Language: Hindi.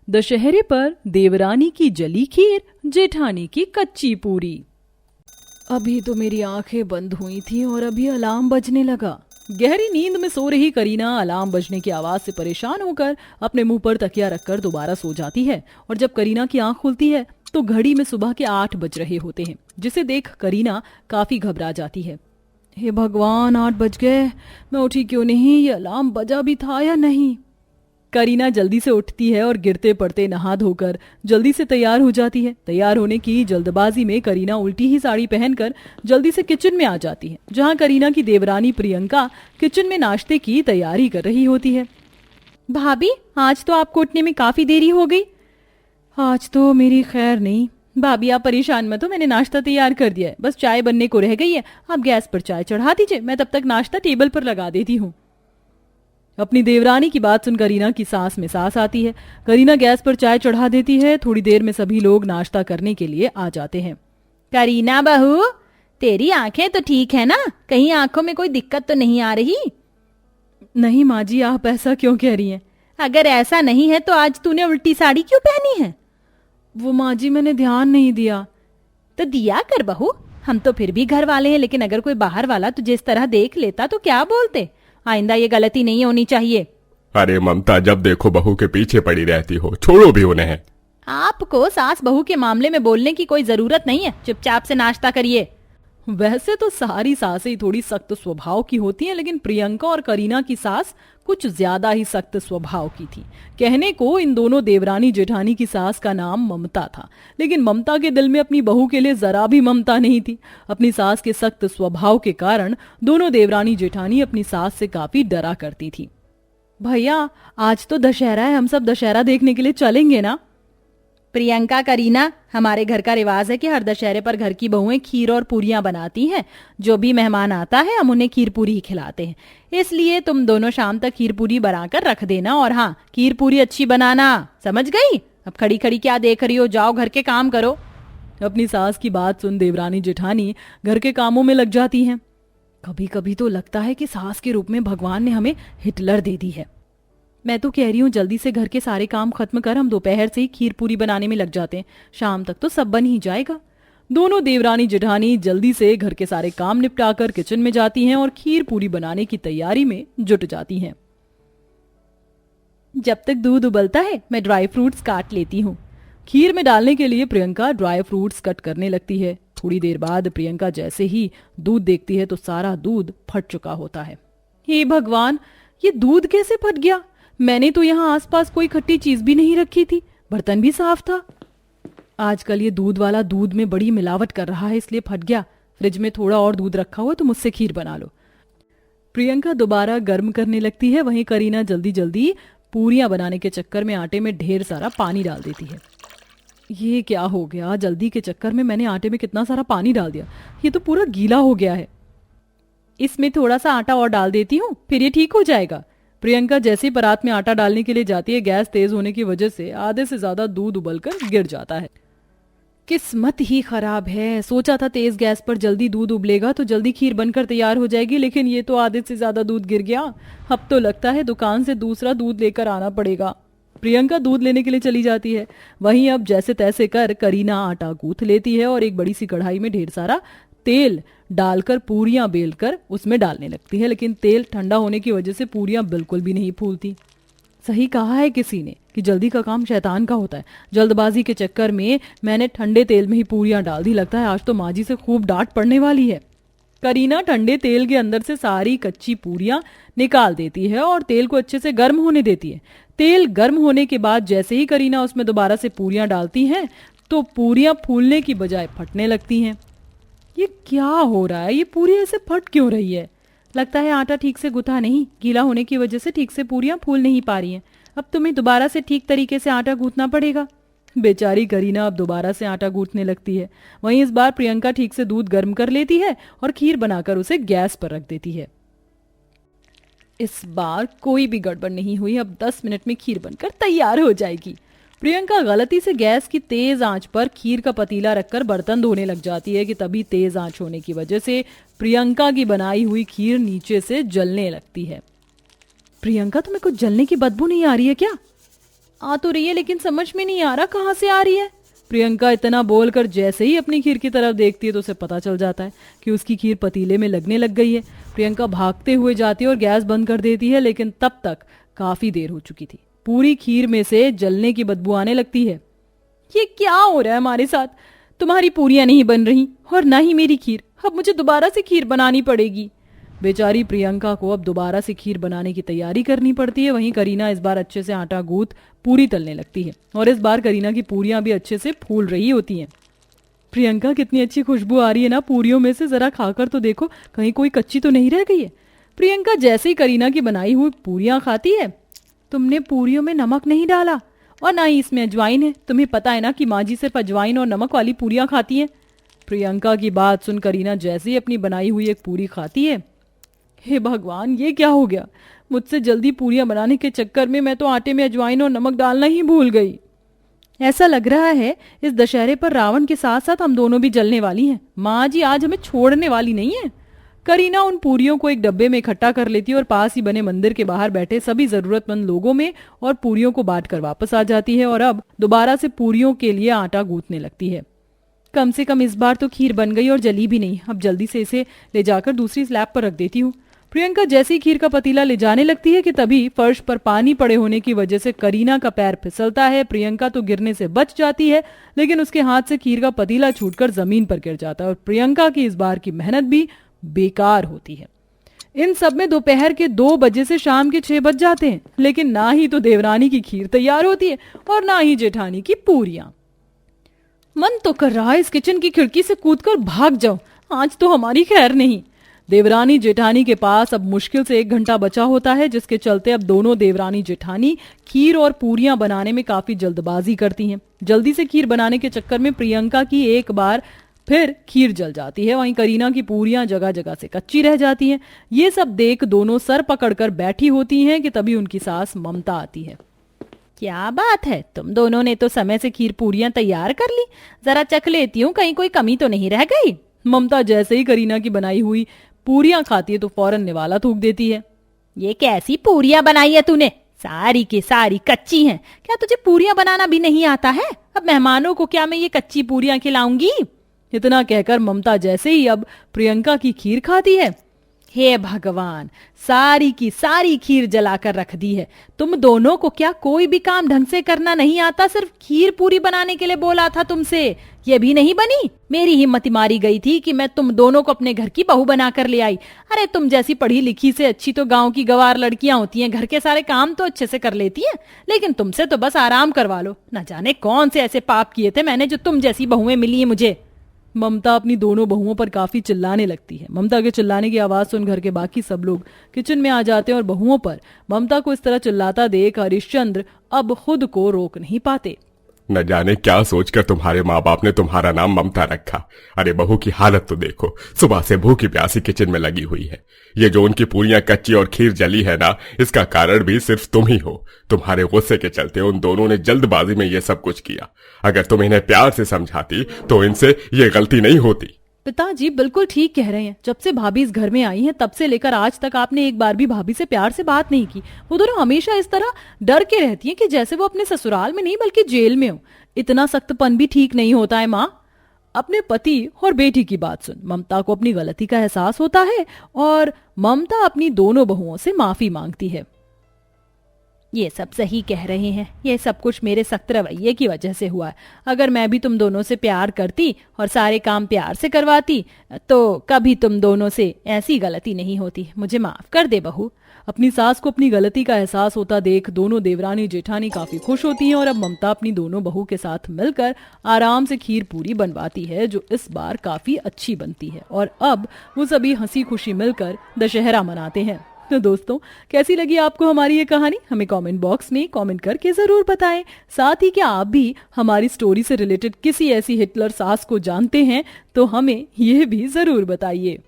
दशहरे पर देवरानी की जली खीर, जेठानी की कच्ची पूरी। अभी तो मेरी आंखें बंद हुई थी और अभी अलार्म बजने लगा। गहरी नींद में सो रही करीना अलार्म बजने की आवाज से परेशान होकर अपने मुंह पर तकिया रखकर दोबारा सो जाती है। और जब करीना की आंख खुलती है तो घड़ी में सुबह के 8 बज रहे होते हैं, जिसे देख करीना काफी घबरा जाती है। हे भगवान, 8 बज गए, मैं उठी क्यों नहीं? ये अलार्म बजा भी था या नहीं? करीना जल्दी से उठती है और गिरते पड़ते नहा धोकर जल्दी से तैयार हो जाती है। तैयार होने की जल्दबाजी में करीना उल्टी ही साड़ी पहनकर जल्दी से किचन में आ जाती है, जहां करीना की देवरानी प्रियंका किचन में नाश्ते की तैयारी कर रही होती है। भाभी, आज तो आपको उठने में काफी देरी हो गई। आज तो मेरी खैर नहीं। भाभी आप परेशान मत हो, मैंने नाश्ता तैयार कर दिया है, बस चाय बनने को रह गई है। आप गैस पर चाय चढ़ा दीजिए, मैं तब तक नाश्ता टेबल पर लगा देती हूँ। अपनी देवरानी की बात सुन करीना की सांस में सांस आती है। करीना गैस पर चाय चढ़ा देती है। थोड़ी देर में सभी लोग नाश्ता करने के लिए आ जाते हैं। करीना बहू, तेरी आंखें तो ठीक है ना? कहीं आंखों में कोई दिक्कत तो नहीं आ रही? नहीं माँ जी, आप ऐसा क्यों कह रही हैं? अगर ऐसा नहीं है तो आज तूने उल्टी साड़ी क्यों पहनी है? वो माँ जी, मैंने ध्यान नहीं दिया। तो दिया कर बहू, हम तो फिर भी घर वाले हैं, लेकिन अगर कोई बाहर वाला तुझे इस तरह देख लेता तो क्या बोलते? आइंदा ये गलती नहीं होनी चाहिए। अरे ममता, जब देखो बहू के पीछे पड़ी रहती हो, छोड़ो भी उन्हें। आपको सास बहू के मामले में बोलने की कोई जरूरत नहीं है, चुपचाप से नाश्ता करिए। वैसे तो सारी सासें थोड़ी सख्त स्वभाव की होती हैं, लेकिन प्रियंका और करीना की सास कुछ ज्यादा ही सख्त स्वभाव की थी। कहने को इन दोनों देवरानी जेठानी की सास का नाम ममता था, लेकिन ममता के दिल में अपनी बहू के लिए जरा भी ममता नहीं थी। अपनी सास के सख्त स्वभाव के कारण दोनों देवरानी जेठानी अपनी सास से काफी डरा करती थी। भैया, आज तो दशहरा है, हम सब दशहरा देखने के लिए चलेंगे ना? प्रियंका, करीना, हमारे घर का रिवाज है कि हर दशहरे पर घर की बहुएं खीर और पूरियां बनाती हैं। जो भी मेहमान आता है हम उन्हें खीर पूरी ही खिलाते हैं, इसलिए तुम दोनों शाम तक खीर पूरी बनाकर रख देना। और हाँ, खीर पूरी अच्छी बनाना, समझ गई? अब खड़ी खड़ी क्या देख रही हो, जाओ घर के काम करो। अपनी सास की बात सुन देवरानी जेठानी घर के कामों में लग जाती हैं। कभी कभी तो लगता है कि सास के रूप में भगवान ने हमें हिटलर दे दी है। मैं तो कह रही हूँ जल्दी से घर के सारे काम खत्म कर हम दोपहर से ही खीर पूरी बनाने में लग जाते हैं, शाम तक तो सब बन ही जाएगा। दोनों देवरानी जेठानी जल्दी से घर के सारे काम निपटाकर किचन में जाती हैं और खीर पूरी बनाने की तैयारी में जुट जाती हैं। जब तक दूध उबलता है मैं ड्राई फ्रूट्स काट लेती हूँ। खीर में डालने के लिए प्रियंका ड्राई फ्रूट्स कट करने लगती है। थोड़ी देर बाद प्रियंका जैसे ही दूध देखती है तो सारा दूध फट चुका होता है। हे भगवान, ये दूध कैसे फट गया? मैंने तो यहाँ आसपास कोई खट्टी चीज भी नहीं रखी थी, बर्तन भी साफ था। आजकल ये दूध वाला दूध में बड़ी मिलावट कर रहा है, इसलिए फट गया। फ्रिज में थोड़ा और दूध रखा हुआ, तो मुझसे खीर बना लो। प्रियंका दोबारा गर्म करने लगती है। वहीं करीना जल्दी जल्दी पूरियां बनाने के चक्कर में आटे में ढेर सारा पानी डाल देती है। ये क्या हो गया? जल्दी के चक्कर में मैंने आटे में कितना सारा पानी डाल दिया, ये तो पूरा गीला हो गया है। इसमें थोड़ा सा आटा और डाल देती हूँ, फिर ये ठीक हो जाएगा। प्रियंका जैसे ही परात में आटा डालने के लिए जाती है, गैस तेज होने की वजह से आधे से ज्यादा दूध उबलकर गिर जाता है। किस्मत ही खराब है। सोचा था तेज गैस पर जल्दी दूध उबलेगा तो जल्दी खीर बनकर तैयार हो जाएगी, लेकिन ये तो आधे से ज्यादा दूध गिर गया। अब तो लगता है दुकान से दूसरा दूध लेकर आना पड़ेगा। प्रियंका दूध लेने के लिए चली जाती है। वहीं अब जैसे तैसे कर करीना आटा गूंथ लेती है और एक बड़ी सी कढ़ाई में ढेर सारा तेल डालकर पूरियां बेलकर उसमें डालने लगती है, लेकिन तेल ठंडा होने की वजह से पूरियां बिल्कुल भी नहीं फूलती। सही कहा है किसी ने कि जल्दी का काम शैतान का होता है। जल्दबाजी के चक्कर में मैंने ठंडे तेल में ही पूरियां डाल दी। लगता है आज तो माँ जी से खूब डांट पड़ने वाली है। करीना ठंडे तेल के अंदर से सारी कच्ची पूरियां निकाल देती है और तेल को अच्छे से गर्म होने देती है। तेल गर्म होने के बाद जैसे ही करीना उसमें दोबारा से पूरियां डालती हैं तो पूरियां फूलने की बजाय फटने लगती हैं। ये क्या हो रहा है? ये पूरी ऐसे फट क्यों रही है? लगता है आटा ठीक से गुथा नहीं, गीला होने की वजह से ठीक से पूरियां फूल नहीं पा रही हैं। अब तुम्हें दोबारा से ठीक तरीके से आटा गूंथना पड़ेगा। बेचारी करीना अब दोबारा से आटा गूंथने लगती है। वहीं इस बार प्रियंका ठीक से दूध गर्म कर लेती है और खीर बनाकर उसे गैस पर रख देती है। इस बार कोई भी गड़बड़ नहीं हुई। अब 10 मिनट में खीर बनकर तैयार हो जाएगी। प्रियंका गलती से गैस की तेज आंच पर खीर का पतीला रखकर बर्तन धोने लग जाती है कि तभी तेज आंच होने की वजह से प्रियंका की बनाई हुई खीर नीचे से जलने लगती है। प्रियंका, तुम्हें कुछ जलने की बदबू नहीं आ रही है क्या? आ तो रही है लेकिन समझ में नहीं आ रहा कहाँ से आ रही है। प्रियंका इतना बोलकर जैसे ही अपनी खीर की तरफ देखती है तो उसे पता चल जाता है कि उसकी खीर पतीले में लगने लग गई है। प्रियंका भागते हुए जाती है और गैस बंद कर देती है, लेकिन तब तक काफी देर हो चुकी थी। पूरी खीर में से जलने की बदबू आने लगती है। ये क्या हो रहा है हमारे साथ? तुम्हारी पूरियां नहीं बन रही और ना ही मेरी खीर। अब मुझे दोबारा से खीर बनानी पड़ेगी। बेचारी प्रियंका को अब दोबारा से खीर बनाने की तैयारी करनी पड़ती है। वहीं करीना इस बार अच्छे से आटा गूंथ पूरी तलने लगती है और इस बार करीना की पूरियां भी अच्छे से फूल रही होती हैं। प्रियंका, कितनी अच्छी खुशबू आ रही है ना पूरियों में से, जरा खाकर तो देखो कहीं कोई कच्ची तो नहीं रह गई है। प्रियंका जैसे ही करीना की बनाई हुई पूरियां खाती है, तुमने पूरियों में नमक नहीं डाला और ना ही इसमें अजवाइन है। तुम्हें पता है ना कि माँ जी सिर्फ अजवाइन और नमक वाली पूरियां खाती हैं। प्रियंका की बात सुन करीना जैसे ही अपनी बनाई हुई एक पूरी खाती है, हे भगवान, ये क्या हो गया? मुझसे जल्दी पूरियां बनाने के चक्कर में मैं तो आटे में अजवाइन और नमक डालना ही भूल गई। ऐसा लग रहा है इस दशहरे पर रावण के साथ साथ हम दोनों भी जलने वाली हैं। माँ जी आज हमें छोड़ने वाली नहीं है। करीना उन पूरियों को एक डब्बे में इकट्ठा कर लेती है और पास ही बने मंदिर के बाहर बैठे सभी जरूरतमंद लोगों में और पूरियों को बांट कर वापस आ जाती है और अब दोबारा से पूरियों के लिए आटा गूंथने लगती है। कम से कम इस बार तो खीर बन गई और जली भी नहीं। अब जल्दी से इसे ले जाकर दूसरी स्लैब पर रख देती हूँ। प्रियंका जैसे ही खीर का पतीला ले जाने लगती है कि तभी फर्श पर पानी पड़े होने की वजह से करीना का पैर फिसलता है। प्रियंका तो गिरने से बच जाती है, लेकिन उसके हाथ से खीर का पतीला छूटकर जमीन पर गिर जाता है और प्रियंका की इस बार की मेहनत भी बेकार होती है। इन सब में दोपहर के 2 बजे से शाम के 6 बज जाते हैं, लेकिन ना ही तो देवरानी की खीर तैयार होती है और ना ही जेठानी की पूरियां। मन तो कर रहा है इस किचन की खिड़की से कूदकर भाग जाऊं, आज तो हमारी खैर नहीं। देवरानी जेठानी के पास अब मुश्किल से 1 घंटा बचा होता है, जिसके चलते अब दोनों देवरानी जेठानी खीर और पूरियां बनाने में काफी जल्दबाजी करती हैं। जल्दी से खीर बनाने के चक्कर में प्रियंका की एक बार फिर खीर जल जाती है। वहीं करीना की पूरियां जगह जगह से कच्ची रह जाती हैं। ये सब देख दोनों सर पकड़कर बैठी होती हैं कि तभी उनकी सास ममता आती है। क्या बात है, तुम दोनों ने तो समय से खीर पूरियां तैयार कर ली। जरा चख लेती हूँ, कहीं कोई कमी तो नहीं रह गई। ममता जैसे ही करीना की बनाई हुई पूरियां खाती है तो फौरन निवाला थूक देती है। ये कैसी पूरियां बनाई है तूने? सारी की सारी कच्ची हैं। क्या तुझे पूरियां बनाना भी नहीं आता है? अब मेहमानों को क्या मैं ये कच्ची पूरियां खिलाऊंगी? इतना कहकर ममता जैसे ही अब प्रियंका की खीर खाती है, हे भगवान, सारी की सारी खीर जलाकर रख दी है। तुम दोनों को क्या कोई भी काम ढंग से करना नहीं आता? सिर्फ खीर पूरी बनाने के लिए बोला था तुमसे, ये भी नहीं बनी। मेरी हिम्मत मारी गई थी कि मैं तुम दोनों को अपने घर की बहू बनाकर ले आई। अरे तुम जैसी पढ़ी लिखी से अच्छी तो गांव की गवार लड़कियां होती हैं, घर के सारे काम तो अच्छे से कर लेती हैं, लेकिन तुमसे तो बस आराम करवा लो। न जाने कौन से ऐसे पाप किए थे मैंने जो तुम जैसी बहुएं मिली है मुझे। ममता अपनी दोनों बहुओं पर काफी चिल्लाने लगती है। ममता के चिल्लाने की आवाज सुन घर के बाकी सब लोग किचन में आ जाते हैं और बहुओं पर ममता को इस तरह चिल्लाता देख हरिश्चंद्र अब खुद को रोक नहीं पाते। न जाने क्या सोचकर तुम्हारे माँ बाप ने तुम्हारा नाम ममता रखा। अरे बहू की हालत तो देखो, सुबह से भूखी प्यासी किचन में लगी हुई है। ये जो उनकी पूरियां कच्ची और खीर जली है ना, इसका कारण भी सिर्फ तुम ही हो। तुम्हारे गुस्से के चलते उन दोनों ने जल्दबाजी में ये सब कुछ किया। अगर तुम इन्हें प्यार से समझाती तो इनसे ये गलती नहीं होती। पिताजी बिल्कुल ठीक कह रहे हैं। जब से भाभी इस घर में आई हैं तब से लेकर आज तक आपने एक बार भी भाभी से प्यार से बात नहीं की। वो दोनों हमेशा इस तरह डर के रहती हैं कि जैसे वो अपने ससुराल में नहीं बल्कि जेल में हो। इतना सख्तपन भी ठीक नहीं होता है माँ। अपने पति और बेटी की बात सुन ममता को अपनी गलती का एहसास होता है और ममता अपनी दोनों बहुओं से माफी मांगती है। ये सब सही कह रहे हैं, ये सब कुछ मेरे सख्त रवैये की वजह से हुआ है। अगर मैं भी तुम दोनों से प्यार करती और सारे काम प्यार से करवाती तो कभी तुम दोनों से ऐसी गलती नहीं होती। मुझे माफ कर दे बहू। अपनी सास को अपनी गलती का एहसास होता देख दोनों देवरानी जेठानी काफी खुश होती हैं और अब ममता अपनी दोनों बहू के साथ मिलकर आराम से खीर पूरी बनवाती है, जो इस बार काफी अच्छी बनती है। और अब वो सभी हंसी खुशी मिलकर दशहरा मनाते हैं। तो दोस्तों, कैसी लगी आपको हमारी ये कहानी? हमें कमेंट बॉक्स में कमेंट करके जरूर बताएं। साथ ही क्या आप भी हमारी स्टोरी से रिलेटेड किसी ऐसी हिटलर सास को जानते हैं तो हमें ये भी जरूर बताइए।